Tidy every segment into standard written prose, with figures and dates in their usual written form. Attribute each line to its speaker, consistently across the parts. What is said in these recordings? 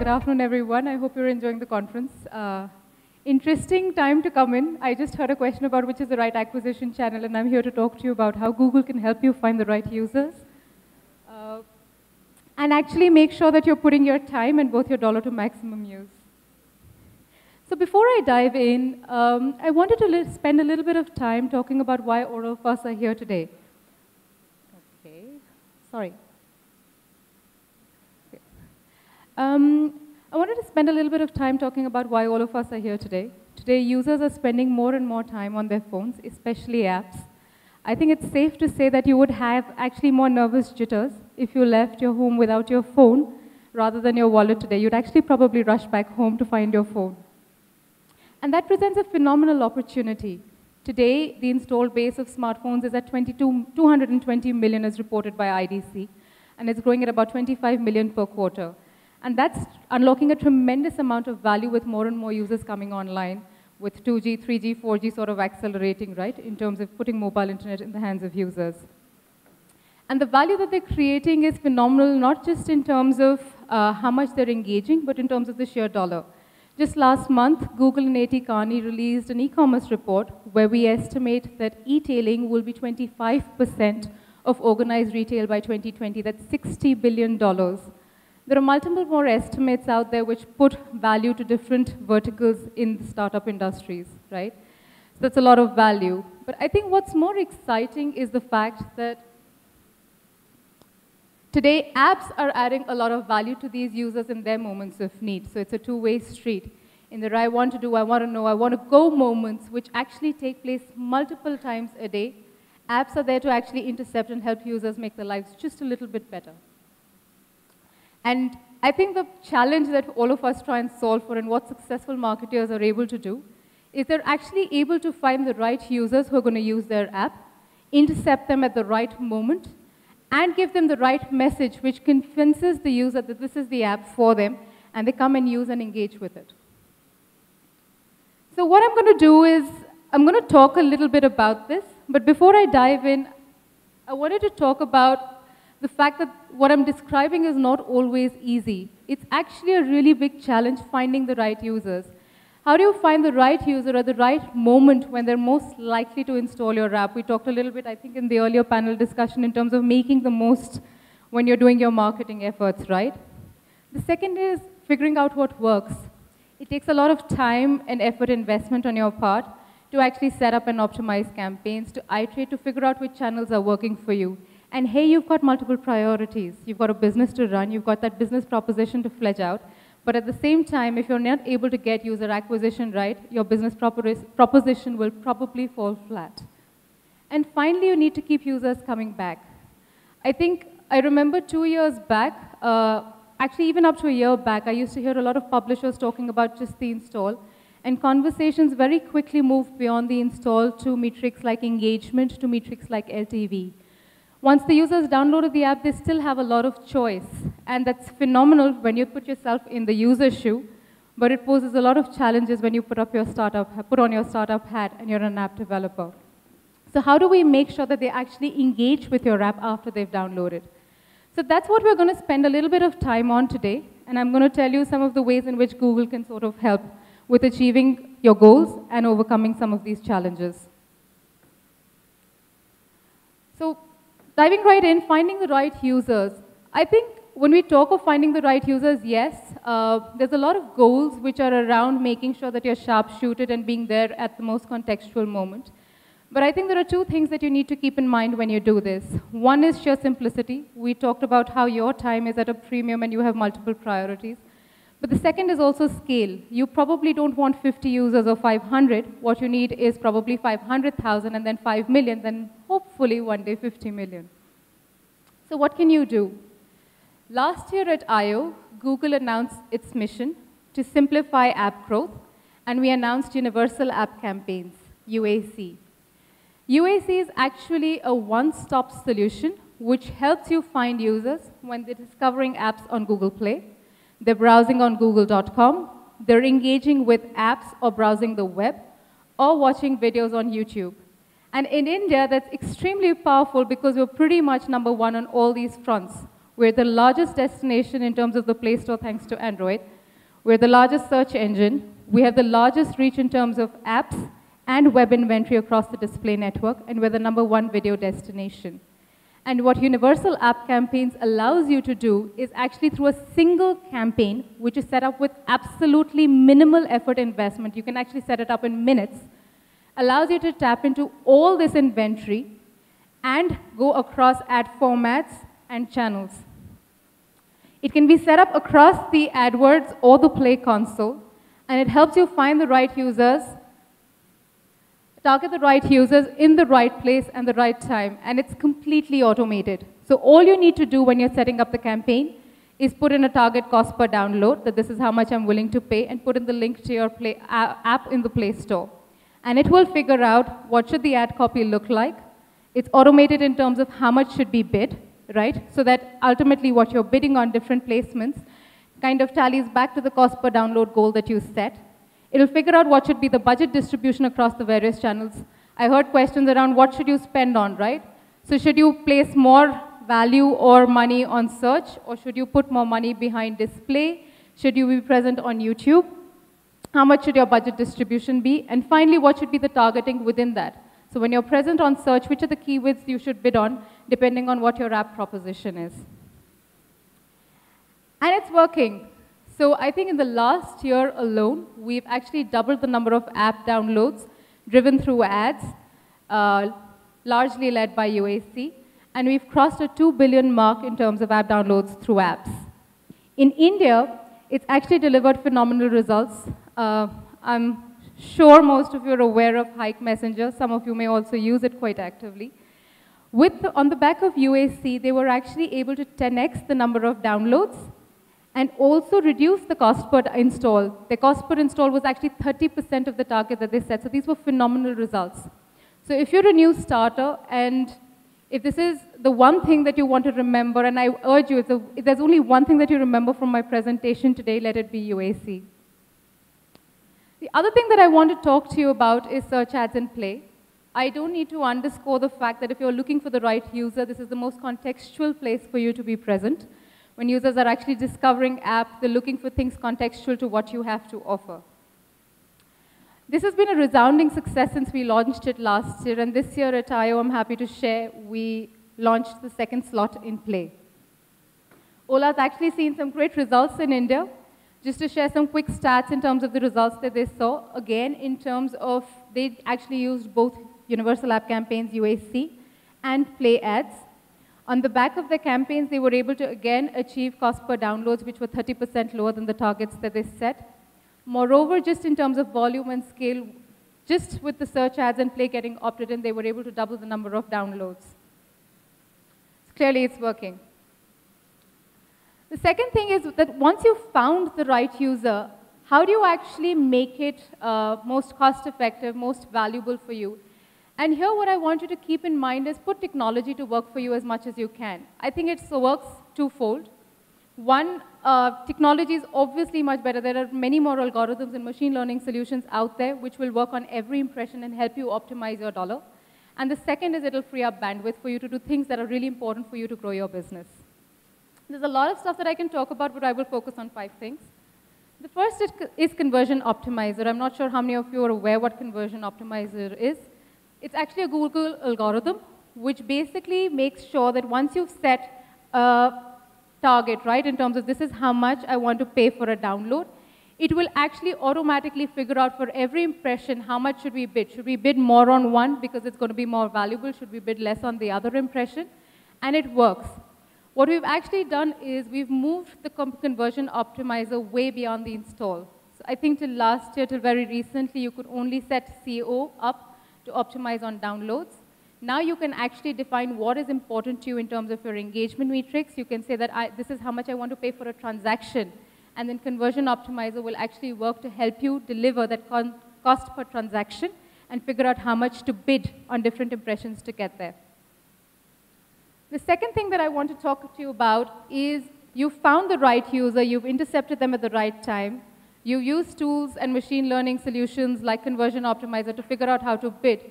Speaker 1: Good afternoon, everyone. I hope you're enjoying the conference. Interesting time to come in. I just heard a question about which is the right acquisition channel, and I'm here to talk to you about how Google can help you find the right users. And actually make sure that you're putting your time and both your dollar to maximum use. So before I dive in, I wanted to spend a little bit of time talking about why all of us are here today. Okay, sorry. Okay. I wanted to spend a little bit of time talking about why all of us are here today. Today, users are spending more and more time on their phones, especially apps. I think it's safe to say that you would have actually more nervous jitters if you left your home without your phone rather than your wallet today. You'd actually probably rush back home to find your phone. And that presents a phenomenal opportunity. Today, the installed base of smartphones is at 220 million as reported by IDC, and it's growing at about 25 million per quarter. And that's unlocking a tremendous amount of value with more and more users coming online, with 2G, 3G, 4G sort of accelerating, right, in terms of putting mobile internet in the hands of users. And the value that they're creating is phenomenal, not just in terms of how much they're engaging, but in terms of the sheer dollar. Just last month, Google and A.T. Kearney released an e-commerce report where we estimate that e-tailing will be 25% of organized retail by 2020. That's $60 billion. There are multiple more estimates out there which put value to different verticals in the startup industries, right? So that's a lot of value. But I think what's more exciting is the fact that today apps are adding a lot of value to these users in their moments of need. So it's a two-way street. In the I want to do, I want to know, I want to go moments which actually take place multiple times a day, apps are there to actually intercept and help users make their lives just a little bit better. And I think the challenge that all of us try and solve for and what successful marketers are able to do is they're actually able to find the right users who are going to use their app, intercept them at the right moment, and give them the right message which convinces the user that this is the app for them, and they come and use and engage with it. So what I'm going to do is I'm going to talk a little bit about this, but before I dive in, I wanted to talk about the fact that what I'm describing is not always easy. It's actually a really big challenge finding the right users. How do you find the right user at the right moment when they're most likely to install your app? We talked a little bit, I think, in the earlier panel discussion in terms of making the most when you're doing your marketing efforts, right? The second is figuring out what works. It takes a lot of time and effort investment on your part to actually set up and optimize campaigns, to iterate, to figure out which channels are working for you. And hey, you've got multiple priorities. You've got a business to run. You've got that business proposition to fledge out. But at the same time, if you're not able to get user acquisition right, your business proposition will probably fall flat. And finally, you need to keep users coming back. I remember 2 years back, actually even up to a year back, I used to hear a lot of publishers talking about just the install. And conversations very quickly moved beyond the install to metrics like engagement, to metrics like LTV. Once the users downloaded the app, they still have a lot of choice. And that's phenomenal when you put yourself in the user's shoe, but it poses a lot of challenges when you put on your startup hat and you're an app developer. So how do we make sure that they actually engage with your app after they've downloaded? So that's what we're going to spend a little bit of time on today. And I'm going to tell you some of the ways in which Google can sort of help with achieving your goals and overcoming some of these challenges. So diving right in, finding the right users. I think when we talk of finding the right users, yes, there's a lot of goals which are around making sure that you're sharp-shooted and being there at the most contextual moment. But I think there are two things that you need to keep in mind when you do this. One is sheer simplicity. We talked about how your time is at a premium and you have multiple priorities. But the second is also scale. You probably don't want 50 users or 500. What you need is probably 500,000 and then 5 million, then hopefully one day 50 million. So what can you do? Last year at I/O, Google announced its mission to simplify app growth, and we announced Universal App Campaigns, UAC. UAC is actually a one-stop solution which helps you find users when they're discovering apps on Google Play, they're browsing on google.com, they're engaging with apps or browsing the web, or watching videos on YouTube. And in India, that's extremely powerful because we're pretty much #1 on all these fronts. We're the largest destination in terms of the Play Store thanks to Android. We're the largest search engine. We have the largest reach in terms of apps and web inventory across the display network, and we're the #1 video destination. And what Universal App Campaigns allows you to do is actually through a single campaign, which is set up with absolutely minimal effort investment, you can actually set it up in minutes, allows you to tap into all this inventory and go across ad formats and channels. It can be set up across the AdWords or the Play console, and it helps you find the right users, target the right users in the right place and the right time, and it's completely automated. So all you need to do when you're setting up the campaign is put in a target cost per download, that this is how much I'm willing to pay, and put in the link to your app in the Play Store. And it will figure out what should the ad copy look like. It's automated in terms of how much should be bid, right? So that ultimately what you're bidding on different placements kind of tallies back to the cost per download goal that you set. It'll figure out what should be the budget distribution across the various channels. I heard questions around what should you spend on, right? So should you place more value or money on search, or should you put more money behind display? Should you be present on YouTube? How much should your budget distribution be? And finally, what should be the targeting within that? So when you're present on search, which are the keywords you should bid on, depending on what your app proposition is. And it's working. So I think in the last year alone, we've actually doubled the number of app downloads driven through ads, largely led by UAC. And we've crossed a 2 billion mark in terms of app downloads through apps. In India, it's actually delivered phenomenal results. I'm sure most of you are aware of Hike Messenger. Some of you may also use it quite actively. On the back of UAC, they were actually able to 10x the number of downloads and also reduce the cost per install. The cost per install was actually 30% of the target that they set. So these were phenomenal results. So if you're a new starter, and if this is the one thing that you want to remember, and I urge you, if there's only one thing that you remember from my presentation today, let it be UAC. The other thing that I want to talk to you about is search ads in Play. I don't need to underscore the fact that if you're looking for the right user, this is the most contextual place for you to be present. When users are actually discovering apps, they're looking for things contextual to what you have to offer. This has been a resounding success since we launched it last year, and this year at I/O, I'm happy to share, we launched the second slot in Play. Ola's actually seen some great results in India. Just to share some quick stats in terms of the results that they saw, again, in terms of, they actually used both Universal App Campaigns, UAC, and Play ads. On the back of the campaigns, they were able to, again, achieve cost per downloads, which were 30% lower than the targets that they set. Moreover, just in terms of volume and scale, just with the search ads and Play getting opted in, they were able to double the number of downloads. So clearly, it's working. The second thing is that once you've found the right user, how do you actually make it most cost-effective, most valuable for you? And here what I want you to keep in mind is put technology to work for you as much as you can. I think it works twofold. One, technology is obviously much better. There are many more algorithms and machine learning solutions out there which will work on every impression and help you optimize your dollar. And the second is it'll free up bandwidth for you to do things that are really important for you to grow your business. There's a lot of stuff that I can talk about, but I will focus on 5 things. The first is Conversion Optimizer. I'm not sure how many of you are aware what Conversion Optimizer is. It's actually a Google algorithm, which basically makes sure that once you've set a target, right, in terms of this is how much I want to pay for a download, it will actually automatically figure out for every impression how much should we bid. Should we bid more on one because it's going to be more valuable? Should we bid less on the other impression? And it works. What we've actually done is we've moved the Conversion Optimizer way beyond the install. So I think till last year, till very recently, you could only set CO up to optimize on downloads. Now you can actually define what is important to you in terms of your engagement metrics. You can say that this is how much I want to pay for a transaction. And then Conversion Optimizer will actually work to help you deliver that cost per transaction and figure out how much to bid on different impressions to get there. The second thing that I want to talk to you about is you've found the right user, you've intercepted them at the right time, you use tools and machine learning solutions like Conversion Optimizer to figure out how to bid.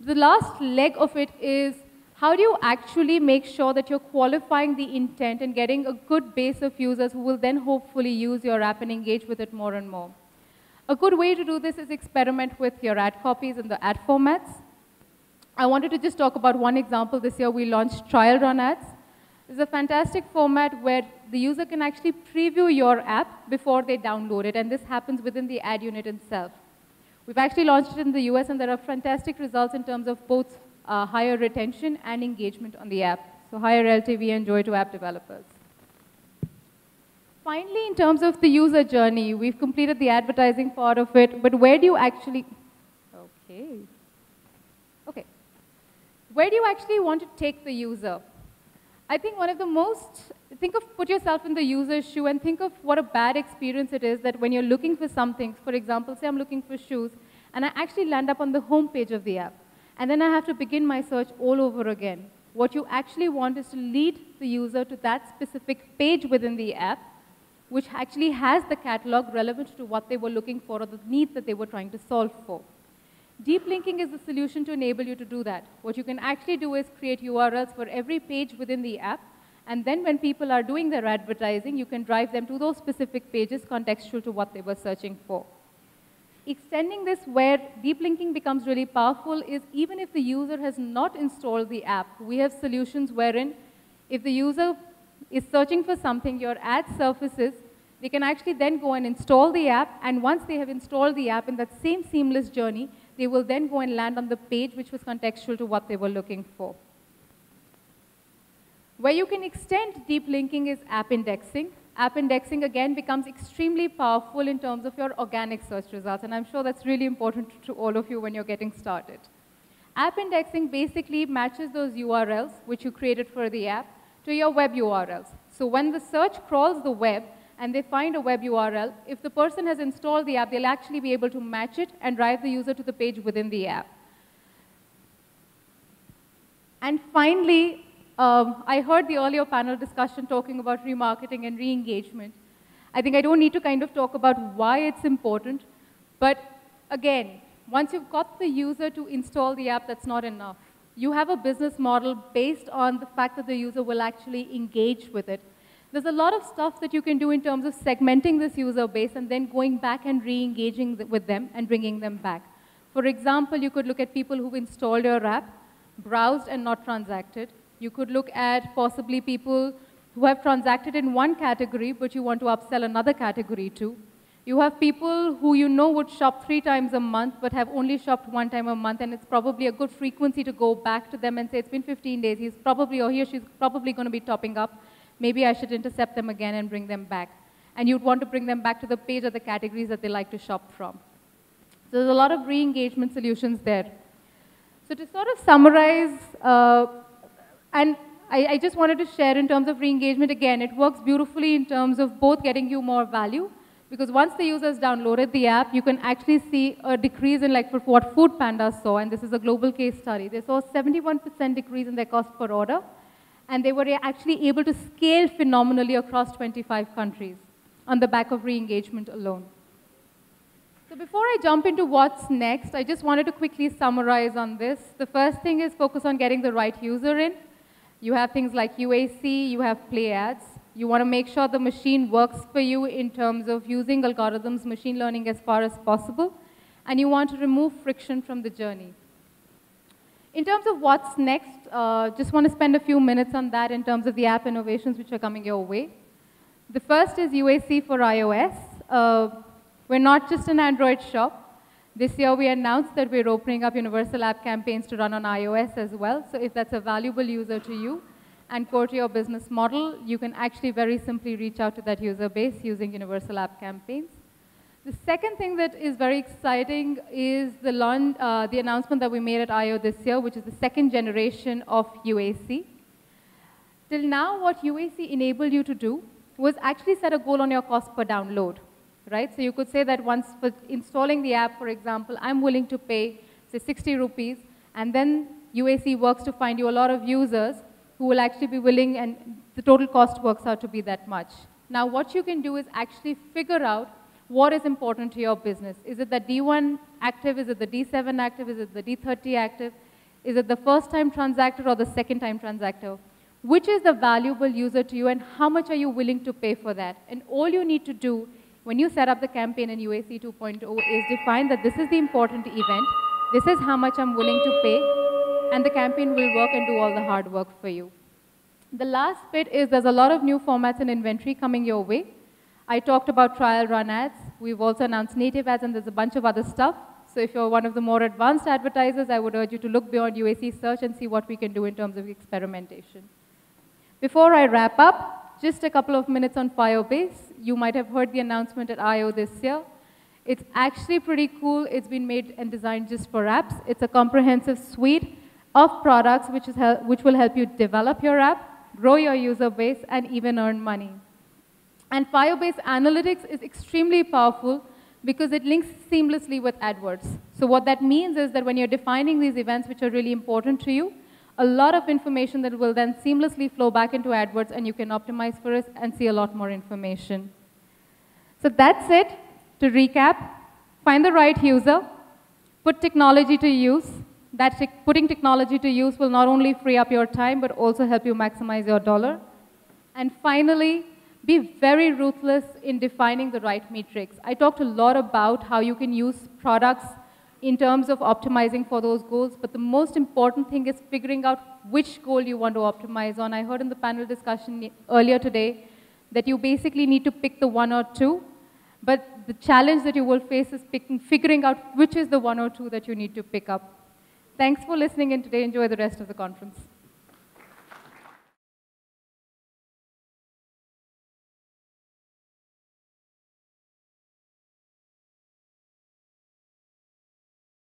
Speaker 1: The last leg of it is How do you actually make sure that you're qualifying the intent and getting a good base of users who will then hopefully use your app and engage with it more and more? A good way to do this is experiment with your ad copies and the ad formats. I wanted to just talk about one example. This year we launched trial run ads. It's a fantastic format where the user can actually preview your app before they download it, and this happens within the ad unit itself. We've actually launched it in the US, and there are fantastic results in terms of both higher retention and engagement on the app. So higher LTV and joy to app developers. Finally, in terms of the user journey, we've completed the advertising part of it, but where do you actually, okay. Where do you actually want to take the user? I think one of the most, put yourself in the user's shoe and think of what a bad experience it is that when you're looking for something, for example, say I'm looking for shoes, and I actually land up on the home page of the app. And then I have to begin my search all over again. What you actually want is to lead the user to that specific page within the app, which actually has the catalog relevant to what they were looking for or the need that they were trying to solve for. Deep linking is the solution to enable you to do that. What you can actually do is create URLs for every page within the app, and then when people are doing their advertising, you can drive them to those specific pages contextual to what they were searching for. Extending this where deep linking becomes really powerful is even if the user has not installed the app, we have solutions wherein if the user is searching for something, your ad surfaces, they can actually then go and install the app, and once they have installed the app in that same seamless journey, they will then go and land on the page which was contextual to what they were looking for. Where you can extend deep linking is app indexing. App indexing, again, becomes extremely powerful in terms of your organic search results, and I'm sure that's really important to all of you when you're getting started. App indexing basically matches those URLs, which you created for the app, to your web URLs. So when the search crawls the web and they find a web URL, if the person has installed the app, they'll actually be able to match it and drive the user to the page within the app. And finally, I heard the earlier panel discussion talking about remarketing and re-engagement. I think I don't need to kind of talk about why it's important, but again, once you've got the user to install the app, that's not enough. You have a business model based on the fact that the user will actually engage with it. There's a lot of stuff that you can do in terms of segmenting this user base and then going back and re-engaging with them and bringing them back. For example, you could look at people who've installed your app, browsed and not transacted. You could look at possibly people who have transacted in one category, but you want to upsell another category to. You have people who you know would shop 3 times a month, but have only shopped 1 time a month, and it's probably a good frequency to go back to them and say, it's been 15 days, he's probably, or he or she's probably going to be topping up. Maybe I should intercept them again and bring them back. And you'd want to bring them back to the page or the categories that they like to shop from. So there's a lot of re-engagement solutions there. So to sort of summarize, and I just wanted to share in terms of re-engagement, again, it works beautifully in terms of both getting you more value, because once the users downloaded the app, you can actually see a decrease in like what Food Panda saw, and this is a global case study. They saw a 71% decrease in their cost per order, and they were actually able to scale phenomenally across 25 countries on the back of re-engagement alone. So before I jump into what's next, I just wanted to quickly summarize on this. The first thing is focus on getting the right user in. You have things like UAC, you have play ads. You want to make sure the machine works for you in terms of using algorithms, machine learning as far as possible. And you want to remove friction from the journey. In terms of what's next, just want to spend a few minutes on that in terms of the app innovations which are coming your way. The first is UAC for iOS. We're not just an Android shop. This year we announced that we're opening up universal app campaigns to run on iOS as well. So if that's a valuable user to you and core to your business model, you can actually very simply reach out to that user base using universal app campaigns. The second thing that is very exciting is the announcement that we made at I/O this year, which is the second generation of UAC. Till now, what UAC enabled you to do was actually set a goal on your cost per download, right? So you could say that once for installing the app, for example, I'm willing to pay, say, 60 rupees, and then UAC works to find you a lot of users who will actually be willing, and the total cost works out to be that much. Now, what you can do is actually figure out what is important to your business. Is it the D1 active? Is it the D7 active? Is it the D30 active? Is it the first time transactor or the second time transactor? Which is the valuable user to you and how much are you willing to pay for that? And all you need to do when you set up the campaign in UAC 2.0 is define that this is the important event, this is how much I'm willing to pay, and the campaign will work and do all the hard work for you. The last bit is there's a lot of new formats and inventory coming your way. I talked about trial run ads. We've also announced native ads, and there's a bunch of other stuff. So if you're one of the more advanced advertisers, I would urge you to look beyond UAC search and see what we can do in terms of experimentation. Before I wrap up, just a couple of minutes on Firebase. You might have heard the announcement at I/O this year. It's actually pretty cool. It's been made and designed just for apps. It's a comprehensive suite of products which will help you develop your app, grow your user base, and even earn money. And Firebase Analytics is extremely powerful because it links seamlessly with AdWords. So what that means is that when you're defining these events which are really important to you, a lot of information that will then seamlessly flow back into AdWords, and you can optimize for it and see a lot more information. So that's it. To recap, find the right user, put technology to use. Putting technology to use will not only free up your time, but also help you maximize your dollar. And finally, be very ruthless in defining the right metrics. I talked a lot about how you can use products in terms of optimizing for those goals, but the most important thing is figuring out which goal you want to optimize on. I heard in the panel discussion earlier today that you basically need to pick the one or two, but the challenge that you will face is figuring out which is the one or two that you need to pick up. Thanks for listening in today. Enjoy the rest of the conference.